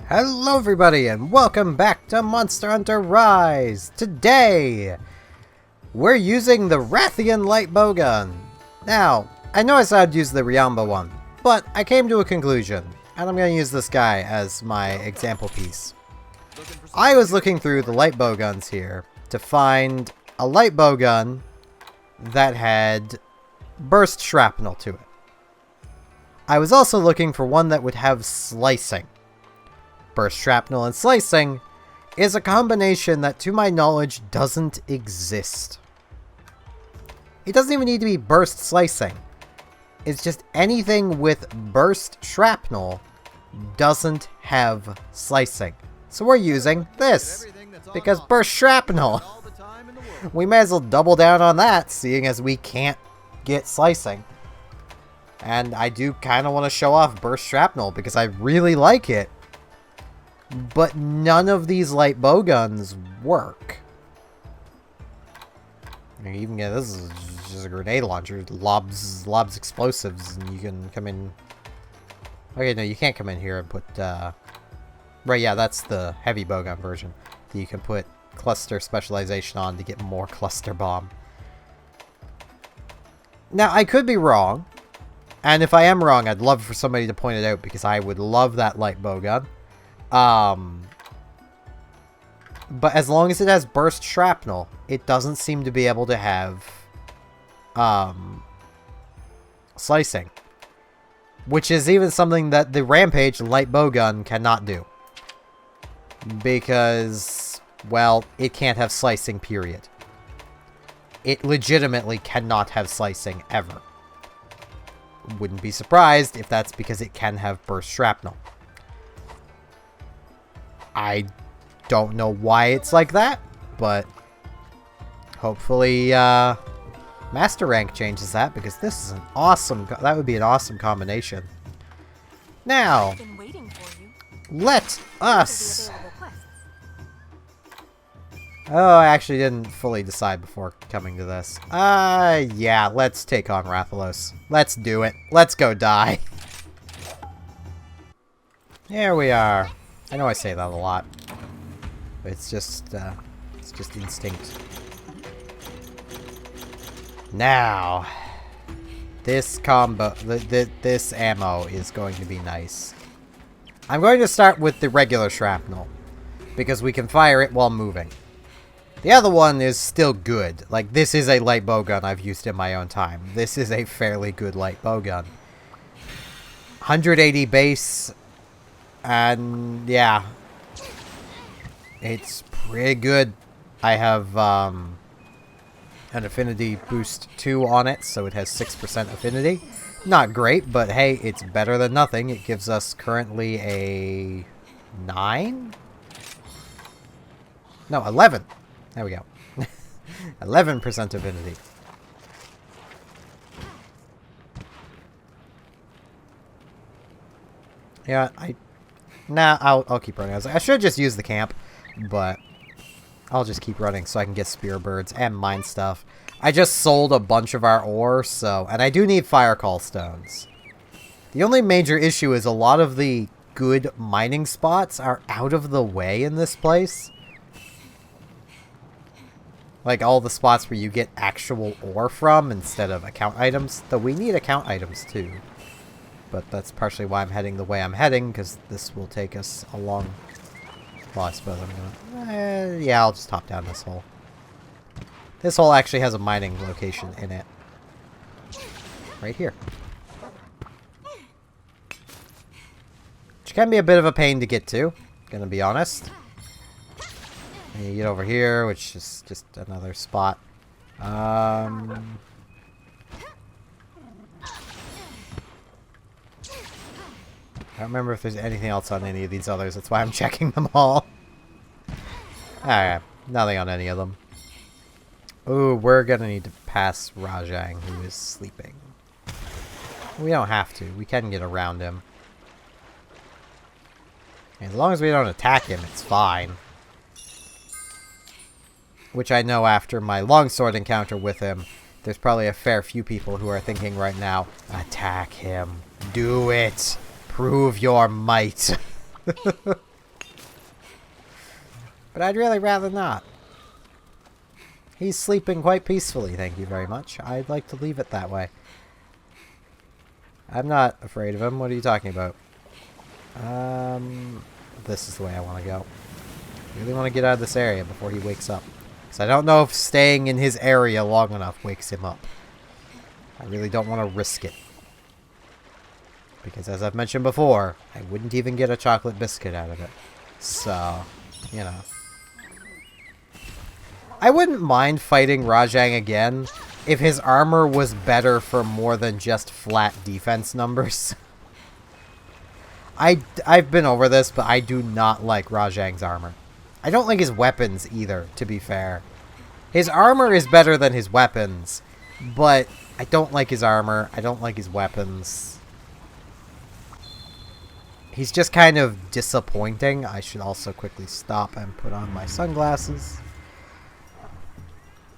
Hello everybody and welcome back to Monster Hunter Rise! Today, we're using the Rathian light bowgun. Now, I know I said I'd use the Ryamba one, but I came to a conclusion, and I'm going to use this guy as my example piece. I was looking through the light bowguns here to find a light bowgun that had burst shrapnel to it. I was also looking for one that would have slicing. Burst shrapnel and slicing is a combination that, to my knowledge, doesn't exist. It doesn't even need to be burst slicing. It's just anything with burst shrapnel doesn't have slicing. So we're using this, because burst shrapnel. We may as well double down on that, seeing as we can't get slicing. And I do kind of want to show off burst shrapnel, because I really like it. But none of these light bowguns work. You even get this is just a grenade launcher, lobs explosives, and you can come in. Okay, no, you can't come in here and put. Right, yeah, that's the heavy bowgun version. That you can put cluster specialization on to get more cluster bomb. Now, I could be wrong, and if I am wrong, I'd love for somebody to point it out because I would love that light bowgun. But as long as it has burst shrapnel, it doesn't seem to be able to have, slicing. Which is even something that the Rampage light bowgun cannot do. Because, well, it can't have slicing, period. It legitimately cannot have slicing, ever. Wouldn't be surprised if that's because it can have burst shrapnel. I don't know why it's like that, but hopefully Master Rank changes that, because this is an awesome, that would be an awesome combination. Now, let us... Oh, I actually didn't fully decide before coming to this. Yeah, let's take on Rathalos. Let's do it. Let's go die. Here we are. I know I say that a lot, but it's just instinct. Now, this combo, this ammo is going to be nice. I'm going to start with the regular shrapnel, because we can fire it while moving. The other one is still good. Like, this is a light bowgun I've used in my own time. This is a fairly good light bowgun. 180 base. And, yeah, it's pretty good. I have an affinity boost 2 on it, so it has 6% affinity. Not great, but hey, it's better than nothing. It gives us currently a 9? No, 11. There we go. 11% affinity. Yeah, Nah, I'll keep running. I should just use the camp, but I'll just keep running so I can get spear birds and mine stuff. I just sold a bunch of our ore, so... And I do need fire call stones. The only major issue is a lot of the good mining spots are out of the way in this place. Like all the spots where you get actual ore from instead of account items. Though we need account items too. But that's partially why I'm heading the way I'm heading, because this will take us a long... Well, I suppose I'm gonna... yeah, I'll just hop down this hole. This hole actually has a mining location in it. Right here. Which can be a bit of a pain to get to, gonna be honest. And you get over here, which is just another spot. I don't remember if there's anything else on any of these others. That's why I'm checking them all. Alright, nothing on any of them. Ooh, we're gonna need to pass Rajang, who is sleeping. We don't have to. We can get around him. As long as we don't attack him, it's fine. Which I know after my longsword encounter with him, there's probably a fair few people who are thinking right now, attack him. Do it! Prove your might. But I'd really rather not. He's sleeping quite peacefully, thank you very much. I'd like to leave it that way. I'm not afraid of him. What are you talking about? This is the way I want to go. I really want to get out of this area before he wakes up. Because I don't know if staying in his area long enough wakes him up. I really don't want to risk it. Because as I've mentioned before, I wouldn't even get a chocolate biscuit out of it. So, you know. I wouldn't mind fighting Rajang again if his armor was better for more than just flat defense numbers. I've been over this, but I do not like Rajang's armor. I don't like his weapons either, to be fair. His armor is better than his weapons, but I don't like his armor. I don't like his weapons. He's just kind of disappointing. I should also quickly stop and put on my sunglasses.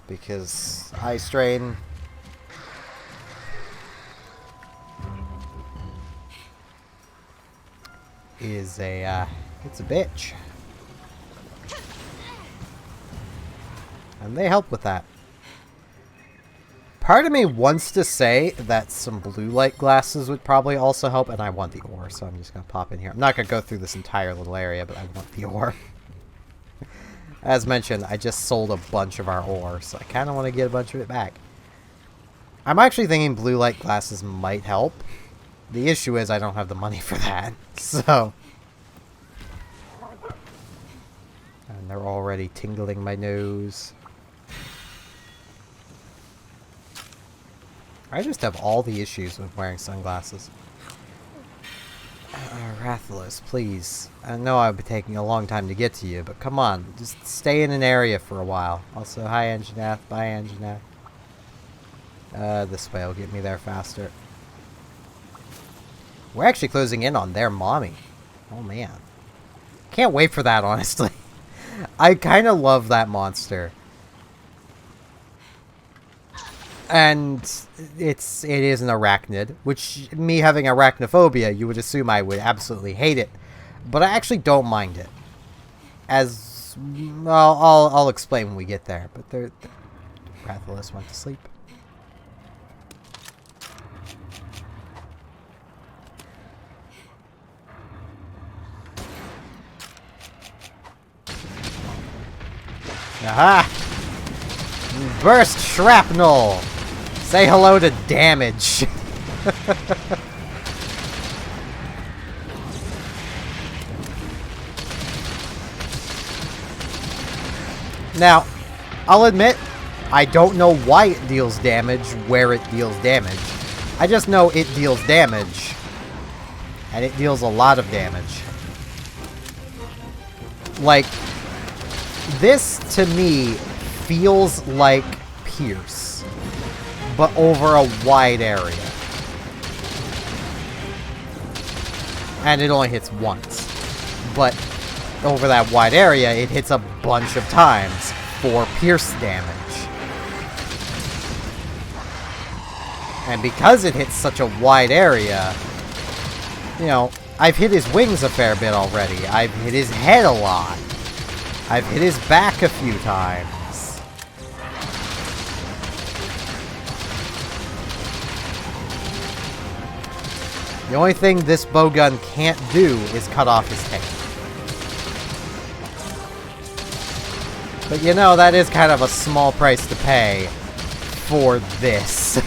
Because eye strain. Is it's a bitch. And they help with that. Part of me wants to say that some blue light glasses would probably also help, and I want the ore, so I'm just going to pop in here. I'm not going to go through this entire little area, but I want the ore. As mentioned, I just sold a bunch of our ore, so I kind of want to get a bunch of it back. I'm actually thinking blue light glasses might help. The issue is I don't have the money for that, so... And they're already tingling my nose. I just have all the issues with wearing sunglasses. Rathalos, please. I know I've been taking a long time to get to you, but come on. Just stay in an area for a while. Also, hi Anjanath. Bye Anjanath. This way will get me there faster. We're actually closing in on their mommy. Oh man. Can't wait for that, honestly. I kind of love that monster. And it is an arachnid, which, me having arachnophobia, you would assume I would absolutely hate it. But I actually don't mind it. As, well, I'll explain when we get there. But Rathalos went to sleep. Aha! Burst Shrapnel! Say hello to damage. Now, I'll admit, I don't know why it deals damage where it deals damage. I just know it deals damage. And it deals a lot of damage. Like, this, to me, feels like Pierce, but over a wide area. And it only hits once. But over that wide area, it hits a bunch of times for Pierce damage. And because it hits such a wide area, you know, I've hit his wings a fair bit already. I've hit his head a lot. I've hit his back a few times. The only thing this bowgun can't do is cut off his tail. But you know, that is kind of a small price to pay for this.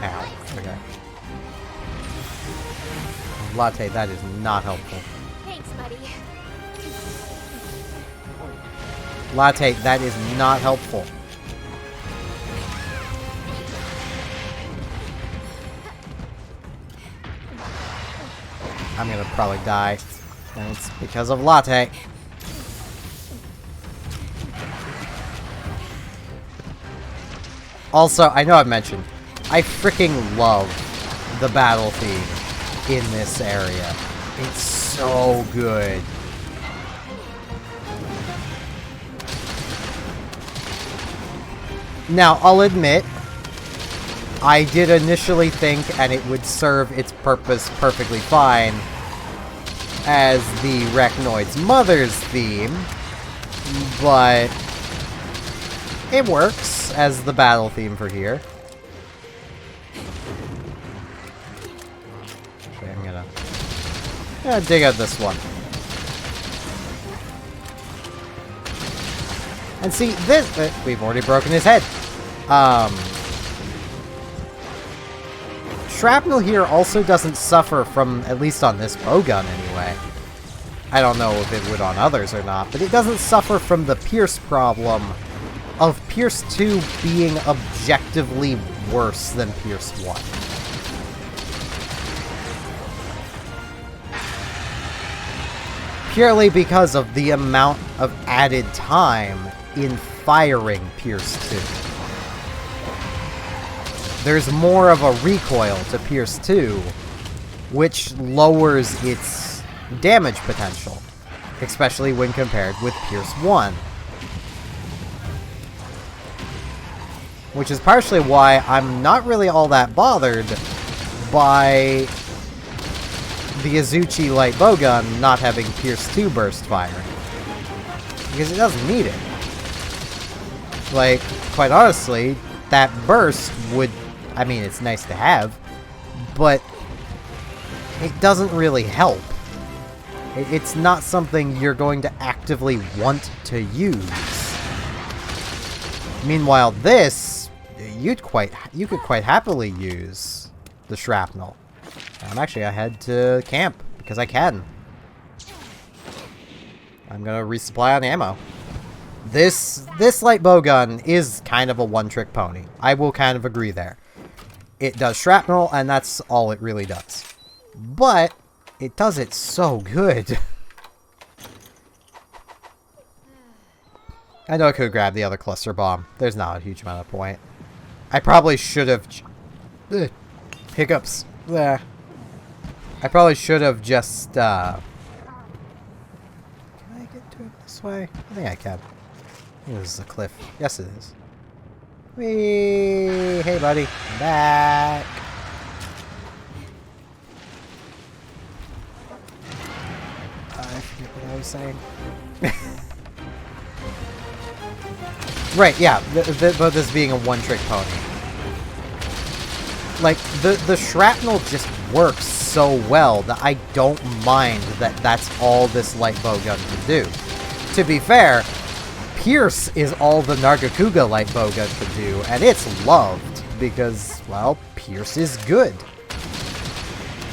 Ow. Okay. Latte, that is not helpful. Thanks, buddy. Latte, that is not helpful. I'm gonna probably die. And it's because of Latte. Also, I know I've mentioned, I freaking love the battle theme in this area. It's so good. Now, I'll admit, I did initially think, and it would serve its purpose perfectly fine, as the Reknoid's mother's theme, but it works as the battle theme for here. Okay, I'm gonna dig out this one. And see, this... we've already broken his head. Shrapnel here also doesn't suffer from, at least on this bowgun anyway. I don't know if it would on others or not, but it doesn't suffer from the Pierce problem of Pierce 2 being objectively worse than Pierce 1. Purely because of the amount of added time in firing Pierce 2. There's more of a recoil to Pierce 2, which lowers its damage potential, especially when compared with Pierce 1. Which is partially why I'm not really all that bothered by the Azuchi light bowgun not having Pierce 2 burst firing. Because it doesn't need it. Like, quite honestly, that burst would... I mean, it's nice to have, but it doesn't really help. It's not something you're going to actively want to use. Meanwhile, this, you could quite happily use the Shrapnel. I'm actually gonna head to camp, because I can. I'm gonna resupply on ammo. This light bowgun is kind of a one-trick pony. I will kind of agree there. It does shrapnel, and that's all it really does. But it does it so good. I know I could grab the other cluster bomb. There's not a huge amount of point. I probably should have... hiccups. I probably should have just... Can I get to it this way? I think I can. I think this is a cliff. Yes, it is. Whee! Hey, buddy. I'm back. I forget what I was saying. Right, yeah. About this being a one-trick pony. Like, the shrapnel just works so well that I don't mind that that's all this light bowgun can do. To be fair, Pierce is all the Nargacuga light bowgun can do, and it's loved because, well, Pierce is good.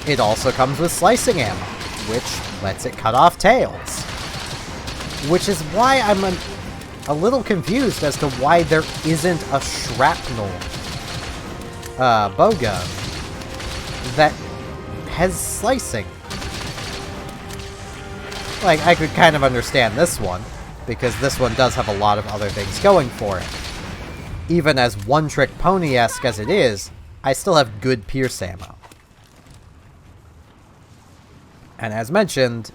It also comes with slicing ammo, which lets it cut off tails. Which is why I'm a little confused as to why there isn't a shrapnel bowgun that has slicing. Like, I could kind of understand this one, because this one does have a lot of other things going for it. Even as one-trick pony-esque as it is, I still have good Pierce ammo. And as mentioned,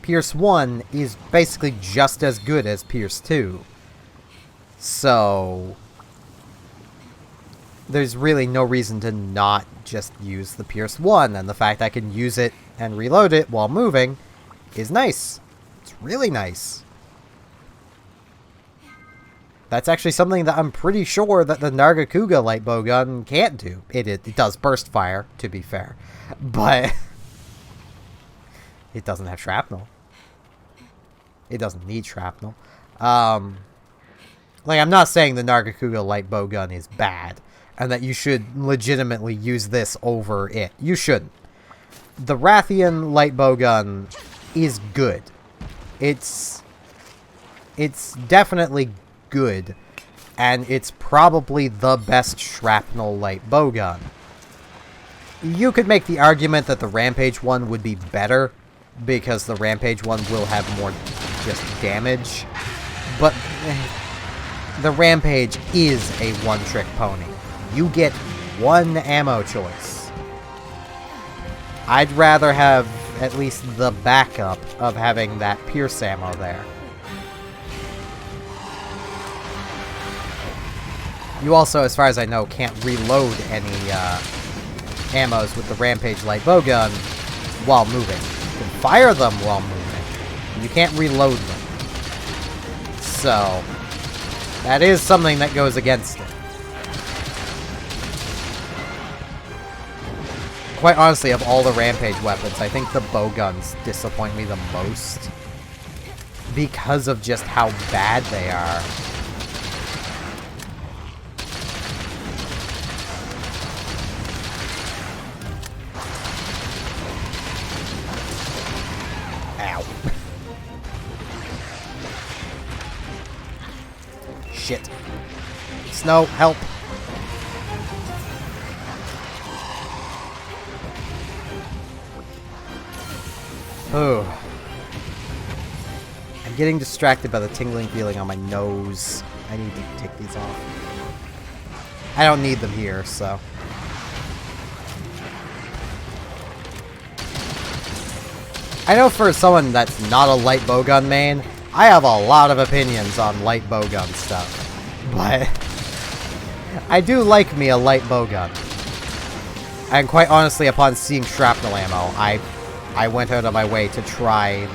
Pierce 1 is basically just as good as Pierce 2. So there's really no reason to not just use the Pierce 1, and the fact I can use it and reload it while moving is nice. It's really nice. That's actually something that I'm pretty sure that the Nargacuga light bowgun can't do. It does burst fire, to be fair, but it doesn't have shrapnel. It doesn't need shrapnel. Like, I'm not saying the Nargacuga light bowgun is bad, and that you should legitimately use this over it. You shouldn't. The Rathian light bowgun is good. It's definitely good, and it's probably the best shrapnel light bowgun. You could make the argument that the Rampage one would be better, because the Rampage one will have more just damage, but the Rampage is a one-trick pony. You get one ammo choice. I'd rather have at least the backup of having that Pierce ammo there. You also, as far as I know, can't reload any ammos with the Rampage light bowgun while moving. You can fire them while moving. You can't reload them. So, that is something that goes against it. Quite honestly, of all the Rampage weapons, I think the bowguns disappoint me the most. Because of just how bad they are. Ow. Shit. Snow, help. Ooh. I'm getting distracted by the tingling feeling on my nose. I need to take these off. I don't need them here, so. I know for someone that's not a light bowgun main, I have a lot of opinions on light bowgun stuff. But I do like me a light bowgun. And quite honestly, upon seeing shrapnel ammo, I went out of my way to try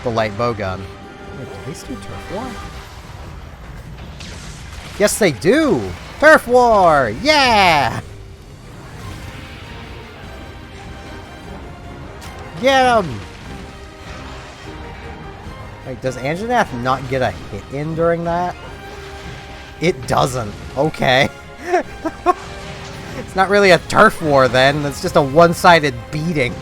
the light bowgun. Wait, do these do Turf War? Yes, they do! Turf War! Yeah! Get him! Wait, does Anjanath not get a hit in during that? It doesn't. Okay. It's not really a turf war then, it's just a one-sided beating.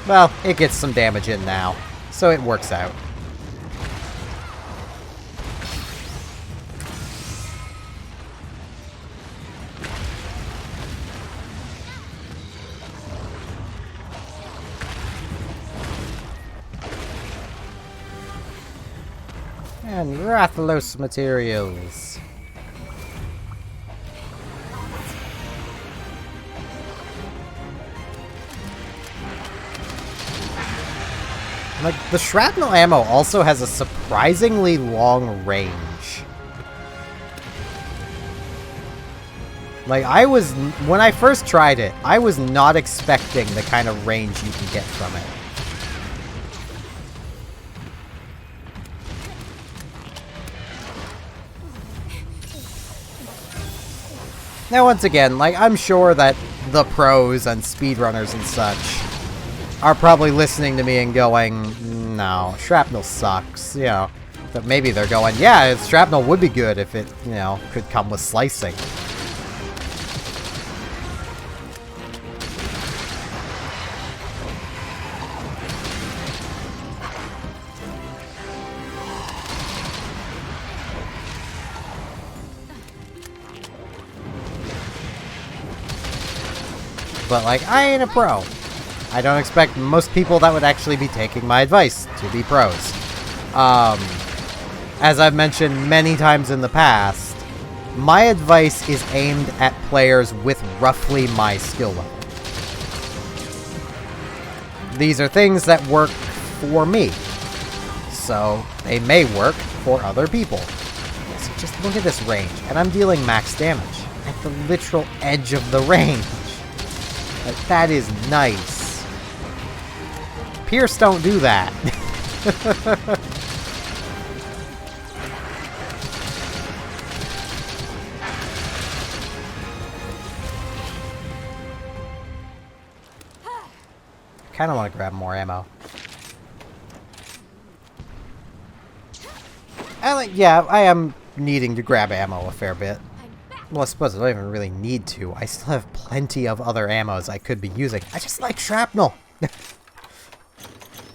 Well, it gets some damage in now, so it works out. And Rathalos materials. Like, the shrapnel ammo also has a surprisingly long range. Like, when I first tried it, I was not expecting the kind of range you can get from it. Now, once again, like, I'm sure that the pros and speedrunners and such are probably listening to me and going, no, shrapnel sucks, you know. But maybe they're going, yeah, shrapnel would be good if it, you know, could come with slicing. But, like, I ain't a pro. I don't expect most people that would actually be taking my advice to be pros. As I've mentioned many times in the past, my advice is aimed at players with roughly my skill level. These are things that work for me, so they may work for other people. So just look at this range, and I'm dealing max damage at the literal edge of the range. Like, that is nice. Pierce don't do that. Kinda want to grab more ammo. Yeah, I am needing to grab ammo a fair bit. Well, I suppose I don't even really need to. I still have plenty of other ammos I could be using. I just like shrapnel.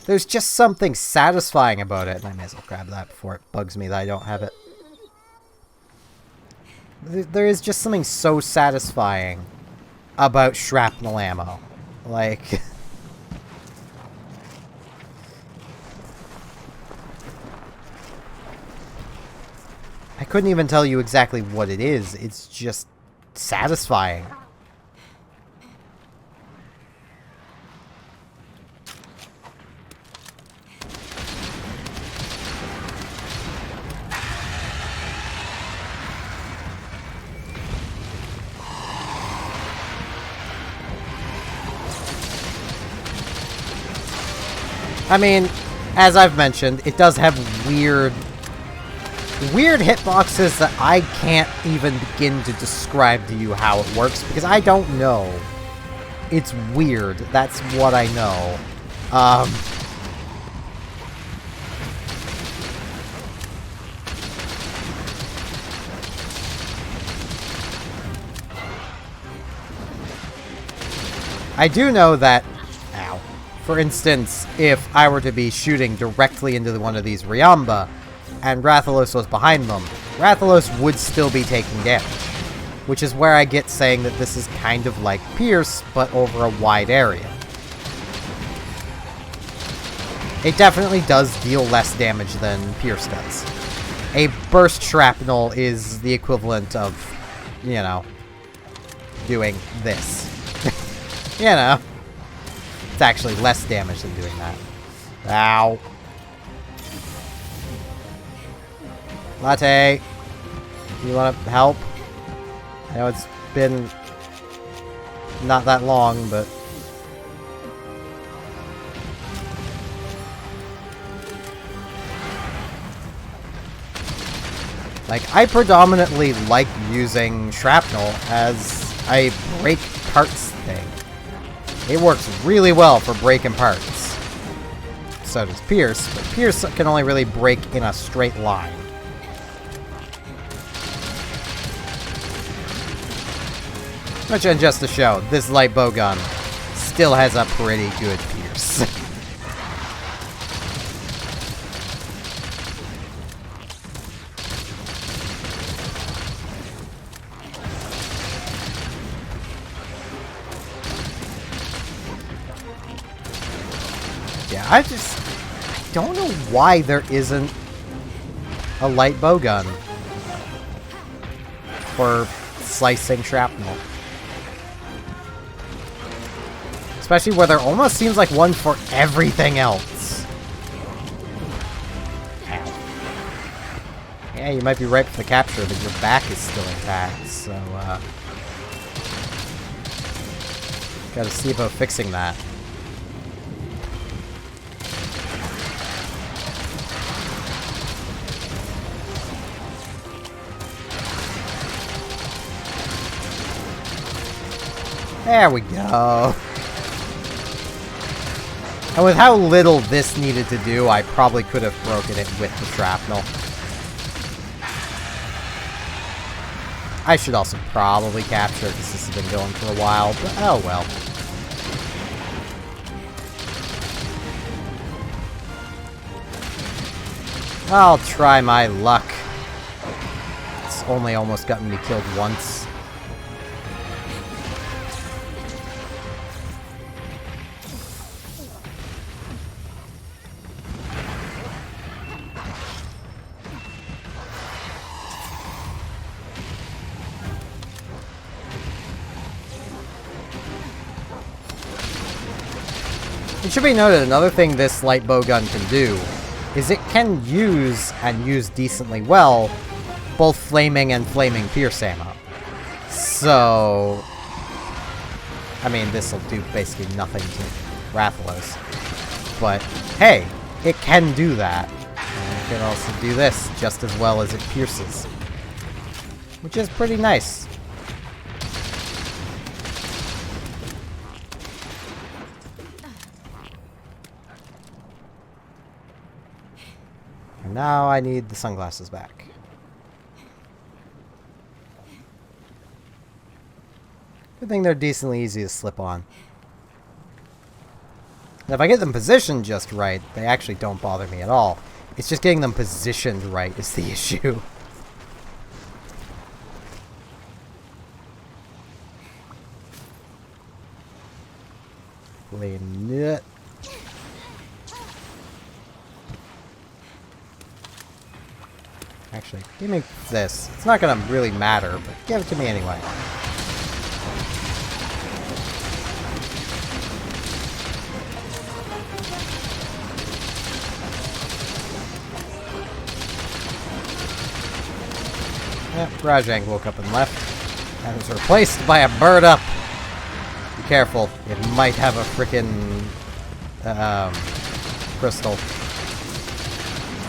There's just something satisfying about it. And I may as well grab that before it bugs me that I don't have it. There is just something so satisfying about shrapnel ammo. Like... I couldn't even tell you exactly what it is. It's just satisfying. I mean, as I've mentioned, it does have weird hitboxes that I can't even begin to describe to you how it works, because I don't know. It's weird. That's what I know. I do know that, ow, for instance, if I were to be shooting directly into one of these Ryamba, and Rathalos was behind them, Rathalos would still be taking damage. Which is where I get saying that this is kind of like Pierce, but over a wide area. It definitely does deal less damage than Pierce does. A burst shrapnel is the equivalent of, you know, doing this. You know. It's actually less damage than doing that. Ow. Latte. You want to help? I know it's been not that long, but... like, I predominantly like using Shrapnel as a break parts thing. It works really well for breaking parts. So does Pierce, but Pierce can only really break in a straight line. Which, and just to show, this light bow gun still has a pretty good Pierce. Yeah, I don't know why there isn't a light bow gun for slicing shrapnel. Especially where there almost seems like one for everything else. Ow. Yeah, you might be right for the capture, but your back is still intact, so, gotta see about fixing that. There we go. And with how little this needed to do, I probably could have broken it with the shrapnel. I should also probably capture it because this has been going for a while, but oh well. I'll try my luck. It's only almost gotten me killed once. It should be noted, another thing this light bow gun can do is it can use, and use decently well, both flaming and flaming pierce ammo. So, I mean, this will do basically nothing to Rathalos. But, hey, it can do that. And it can also do this just as well as it pierces. Which is pretty nice. And now I need the sunglasses back. Good thing they're decently easy to slip on. And if I get them positioned just right, they actually don't bother me at all. It's just getting them positioned right is the issue. Playing it. Actually, give me this. It's not gonna really matter, but give it to me anyway. Yep, Rajang woke up and left. And was replaced by a bird up. Be careful, it might have a frickin' crystal.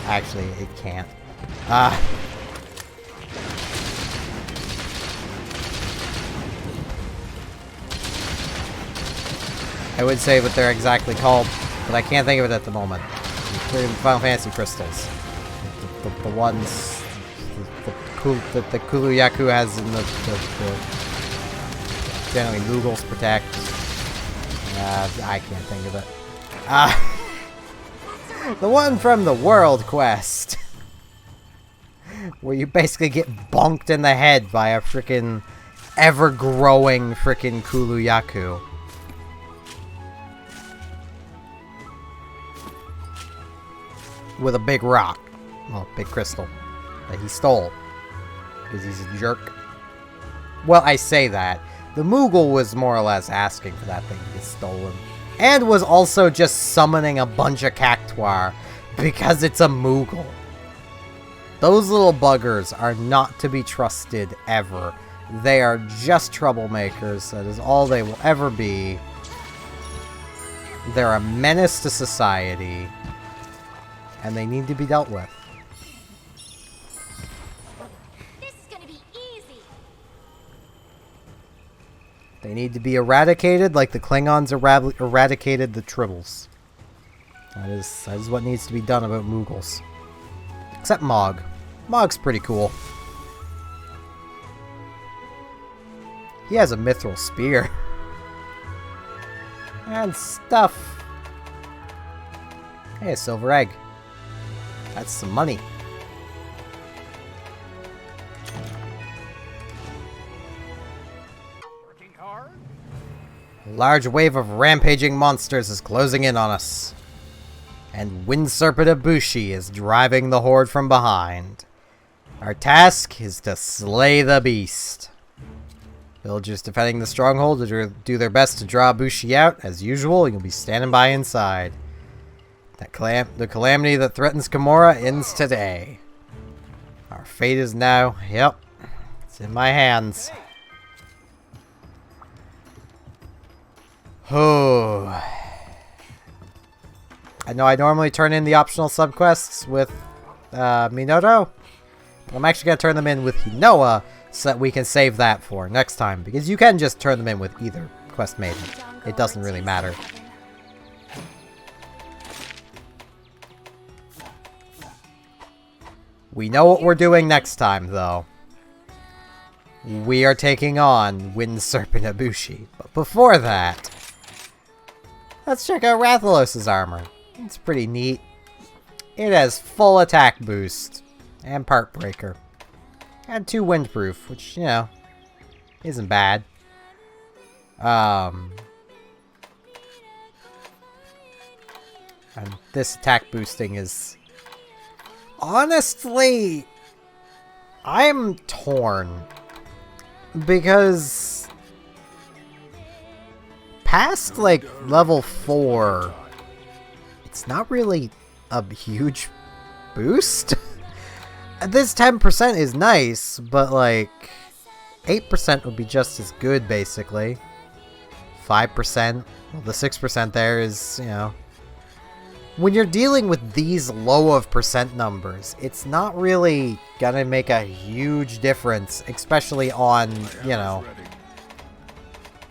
Actually, it can't. I would say what they're exactly called, but I can't think of it at the moment. The Final Fantasy crystals. The ones that the Kuluyaku has in the generally Moogles protect. I can't think of it. The one from the World Quest. Where you basically get bonked in the head by a freaking ever-growing freaking Kuluyaku. With a big rock. Well, big crystal. That he stole. Because he's a jerk. Well, I say that. The Moogle was more or less asking for that thing to get stolen. And was also just summoning a bunch of Cactuar. Because it's a Moogle. Those little buggers are not to be trusted ever. They are just troublemakers. That is all they will ever be. They're a menace to society. And they need to be dealt with. This is gonna be easy. They need to be eradicated like the Klingons eradicated the Tribbles. That is what needs to be done about Moogles. Except Mog. Mog's pretty cool. He has a mithril spear. And stuff. Hey, a silver egg. That's some money. Working hard? A large wave of rampaging monsters is closing in on us. And Wind Serpent Ibushi is driving the horde from behind. Our task is to slay the beast. Villagers defending the stronghold will do their best to draw Ibushi out. As usual, you'll be standing by inside. The calamity that threatens Kimura ends today. Our fate is now, yep, it's in my hands. Oh. I know I normally turn in the optional subquests with Minoto, but I'm actually going to turn them in with Hinoa so that we can save that for next time, because you can just turn them in with either quest maiden. It doesn't really matter. We know what we're doing next time, though. We are taking on Wind Serpent Ibushi. But before that, let's check out Rathalos' armor. It's pretty neat. It has full attack boost. And part breaker. And 2 windproof, which, you know, isn't bad. And this attack boosting is... Honestly, I'm torn. Because... past, like, level 4... it's not really a huge boost. This 10% is nice, but like 8% would be just as good, basically. 5%, well, the 6% there is, you know, when you're dealing with these low of percent numbers, it's not really gonna make a huge difference, especially on, you know,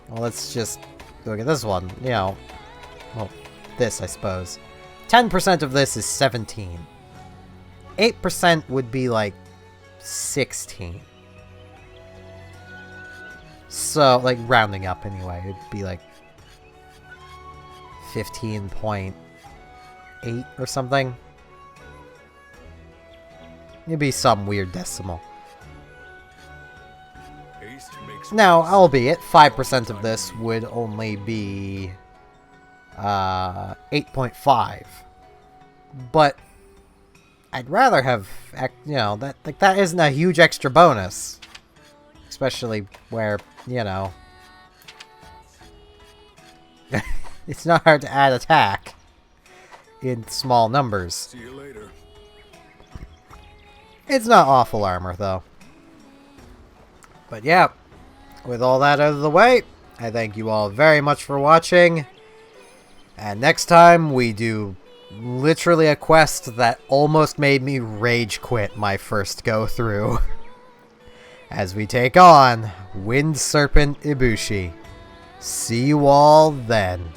well, let's just look at this one, you know, well, this, I suppose. 10% of this is 17. 8% would be like 16. So, like, rounding up anyway, it'd be like 15.8 or something. It'd be some weird decimal. Now, albeit 5% of this would only be 8.5. But I'd rather have, you know, that isn't a huge extra bonus. Especially where, you know, it's not hard to add attack in small numbers. See you later. It's not awful armor, though. But yeah, with all that out of the way, I thank you all very much for watching. And next time we do literally a quest that almost made me rage quit my first go through. As we take on Wind Serpent Ibushi. See you all then.